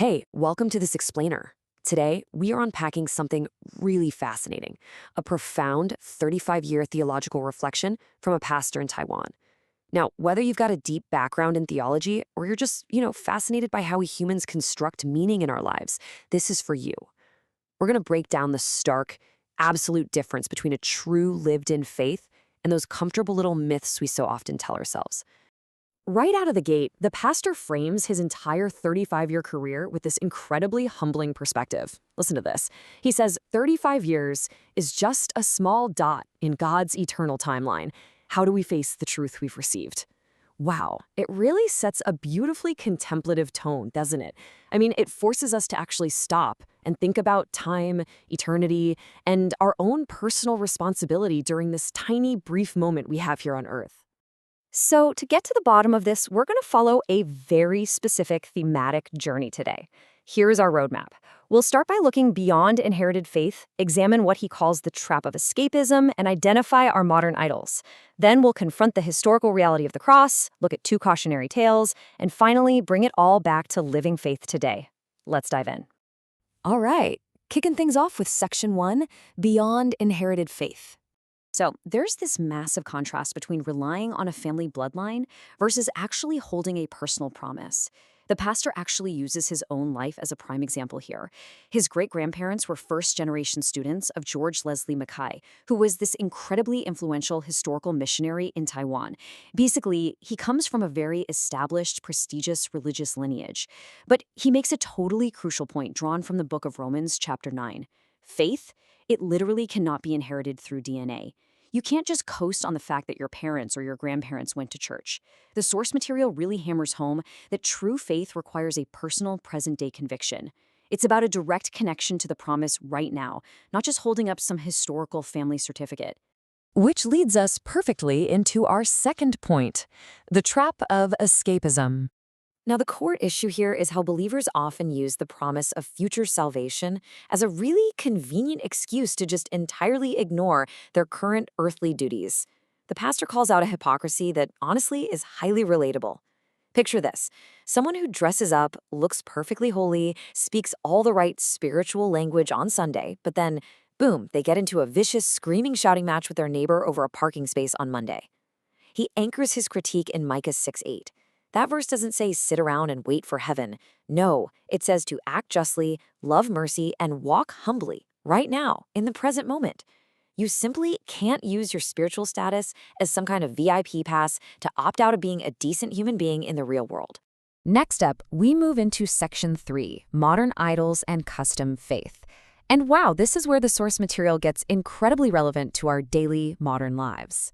Hey, welcome to this explainer. Today, we are unpacking something really fascinating, a profound 35-year theological reflection from a pastor in Taiwan. Now, whether you've got a deep background in theology or you're just, fascinated by how we humans construct meaning in our lives, this is for you. We're going to break down the stark, absolute difference between a true lived-in faith and those comfortable little myths we so often tell ourselves. Right out of the gate, the pastor frames his entire 35-year career with this incredibly humbling perspective. Listen to this. He says, 35 years is just a small dot in God's eternal timeline. How do we face the truth we've received? Wow, it really sets a beautifully contemplative tone, doesn't it? I mean, it forces us to actually stop and think about time, eternity, and our own personal responsibility during this tiny, brief moment we have here on Earth. So to get to the bottom of this, we're going to follow a very specific thematic journey today. Here's our roadmap. We'll start by looking beyond inherited faith, examine what he calls the trap of escapism, and identify our modern idols. Then we'll confront the historical reality of the cross, look at two cautionary tales, and finally bring it all back to living faith today. Let's dive in. All right, kicking things off with Section 1, Beyond Inherited Faith. So there's this massive contrast between relying on a family bloodline versus actually holding a personal promise. The pastor actually uses his own life as a prime example here. His great-grandparents were first-generation students of George Leslie Mackay, who was this incredibly influential historical missionary in Taiwan. Basically, he comes from a very established, prestigious religious lineage. But he makes a totally crucial point drawn from the book of Romans, chapter 9. Faith, it literally cannot be inherited through DNA. You can't just coast on the fact that your parents or your grandparents went to church. The source material really hammers home that true faith requires a personal, present-day conviction. It's about a direct connection to the promise right now, not just holding up some historical family certificate. Which leads us perfectly into our second point, the trap of escapism. Now, the core issue here is how believers often use the promise of future salvation as a really convenient excuse to just entirely ignore their current earthly duties. The pastor calls out a hypocrisy that honestly is highly relatable. Picture this. Someone who dresses up, looks perfectly holy, speaks all the right spiritual language on Sunday, but then, boom, they get into a vicious screaming, shouting match with their neighbor over a parking space on Monday. He anchors his critique in Micah 6:8. That verse doesn't say sit around and wait for heaven. No, it says to act justly, love mercy, and walk humbly, right now, in the present moment. You simply can't use your spiritual status as some kind of VIP pass to opt out of being a decent human being in the real world. Next up, we move into Section 3, Modern Idols and Custom Faith. And wow, this is where the source material gets incredibly relevant to our daily modern lives.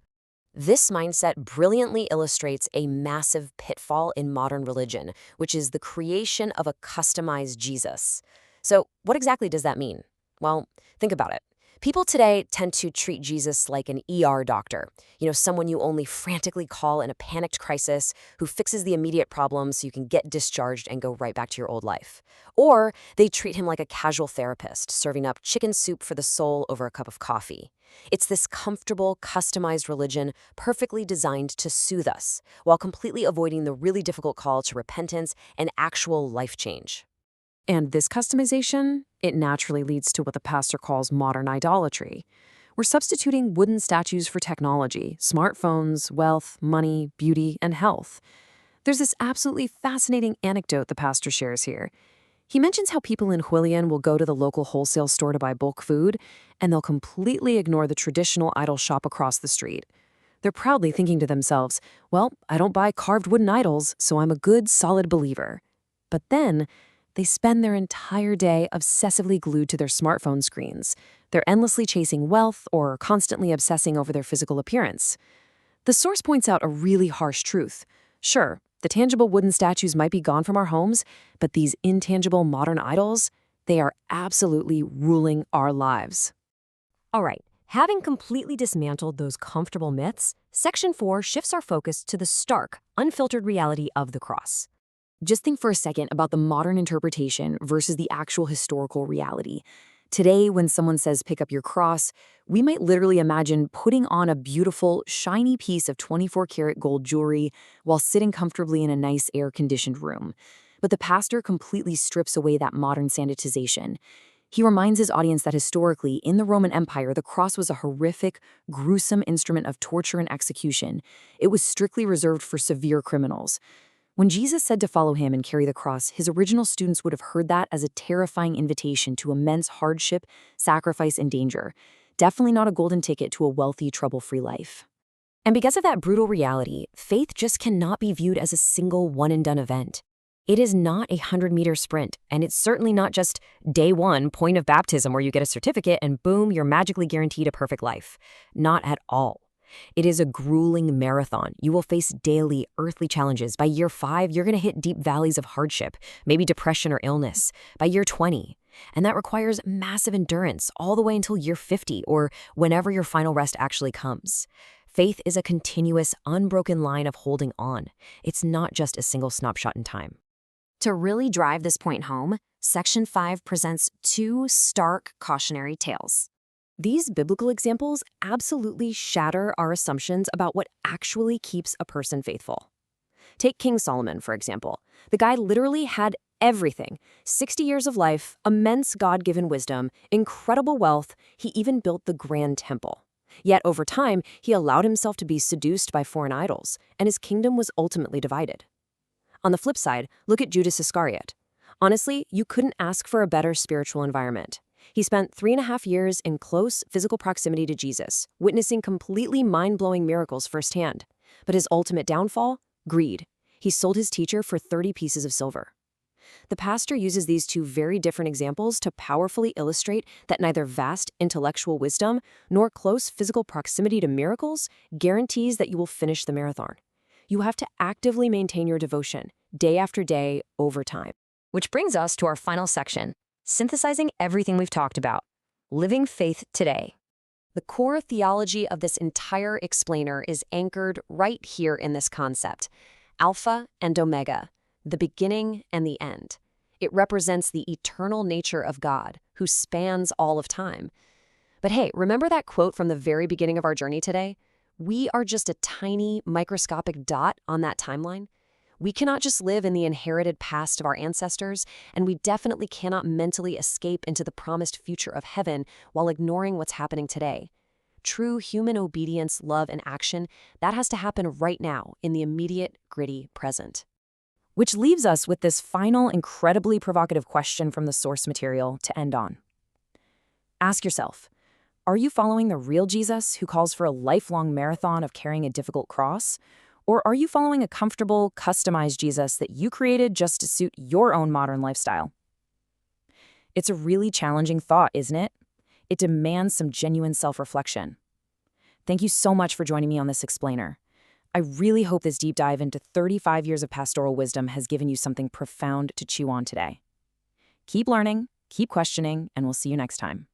This mindset brilliantly illustrates a massive pitfall in modern religion, which is the creation of a customized Jesus. So what exactly does that mean? Well, think about it. People today tend to treat Jesus like an ER doctor, someone you only frantically call in a panicked crisis who fixes the immediate problem so you can get discharged and go right back to your old life. Or they treat him like a casual therapist, serving up chicken soup for the soul over a cup of coffee. It's this comfortable, customized religion perfectly designed to soothe us, while completely avoiding the really difficult call to repentance and actual life change. And this customization, it naturally leads to what the pastor calls modern idolatry. We're substituting wooden statues for technology, smartphones, wealth, money, beauty, and health. There's this absolutely fascinating anecdote the pastor shares here. He mentions how people in Hualien will go to the local wholesale store to buy bulk food, and they'll completely ignore the traditional idol shop across the street. They're proudly thinking to themselves, well, I don't buy carved wooden idols, so I'm a good, solid believer. But then, they spend their entire day obsessively glued to their smartphone screens. They're endlessly chasing wealth or constantly obsessing over their physical appearance. The source points out a really harsh truth. Sure, the tangible wooden statues might be gone from our homes, but these intangible modern idols, they are absolutely ruling our lives. All right, having completely dismantled those comfortable myths, Section 4 shifts our focus to the stark, unfiltered reality of the cross. Just think for a second about the modern interpretation versus the actual historical reality. Today, when someone says pick up your cross, we might literally imagine putting on a beautiful, shiny piece of 24-karat gold jewelry while sitting comfortably in a nice air-conditioned room. But the pastor completely strips away that modern sanitization. He reminds his audience that historically, in the Roman Empire, the cross was a horrific, gruesome instrument of torture and execution. It was strictly reserved for severe criminals. When Jesus said to follow him and carry the cross, his original students would have heard that as a terrifying invitation to immense hardship, sacrifice, and danger. Definitely not a golden ticket to a wealthy, trouble-free life. And because of that brutal reality, faith just cannot be viewed as a single one-and-done event. It is not a 100-meter sprint, and it's certainly not just day one, point of baptism, where you get a certificate and boom, you're magically guaranteed a perfect life. Not at all. It is a grueling marathon. You will face daily, earthly challenges. By year 5, you're going to hit deep valleys of hardship, maybe depression or illness. By year 20, and that requires massive endurance all the way until year 50 or whenever your final rest actually comes. Faith is a continuous, unbroken line of holding on. It's not just a single snapshot in time. To really drive this point home, Section 5 presents 2 stark cautionary tales. These biblical examples absolutely shatter our assumptions about what actually keeps a person faithful. Take King Solomon, for example. The guy literally had everything: 60 years of life, immense God-given wisdom, incredible wealth. He even built the Grand Temple. Yet over time, he allowed himself to be seduced by foreign idols, and his kingdom was ultimately divided. On the flip side, look at Judas Iscariot. Honestly, you couldn't ask for a better spiritual environment. He spent 3.5 years in close physical proximity to Jesus, witnessing completely mind-blowing miracles firsthand. But his ultimate downfall? Greed. He sold his teacher for 30 pieces of silver. The pastor uses these 2 very different examples to powerfully illustrate that neither vast intellectual wisdom nor close physical proximity to miracles guarantees that you will finish the marathon. You have to actively maintain your devotion, day after day, over time. Which brings us to our final section, synthesizing everything we've talked about, living faith today. The core theology of this entire explainer is anchored right here in this concept: Alpha and Omega, the beginning and the end. It represents the eternal nature of God, who spans all of time. But hey, remember that quote from the very beginning of our journey today? We are just a tiny, microscopic dot on that timeline. We cannot just live in the inherited past of our ancestors, and we definitely cannot mentally escape into the promised future of heaven while ignoring what's happening today. True human obedience, love, and action, that has to happen right now, in the immediate, gritty present. Which leaves us with this final, incredibly provocative question from the source material to end on. Ask yourself, are you following the real Jesus who calls for a lifelong marathon of carrying a difficult cross? Or are you following a comfortable, customized Jesus that you created just to suit your own modern lifestyle? It's a really challenging thought, isn't it? It demands some genuine self-reflection. Thank you so much for joining me on this explainer. I really hope this deep dive into 35 years of pastoral wisdom has given you something profound to chew on today. Keep learning, keep questioning, and we'll see you next time.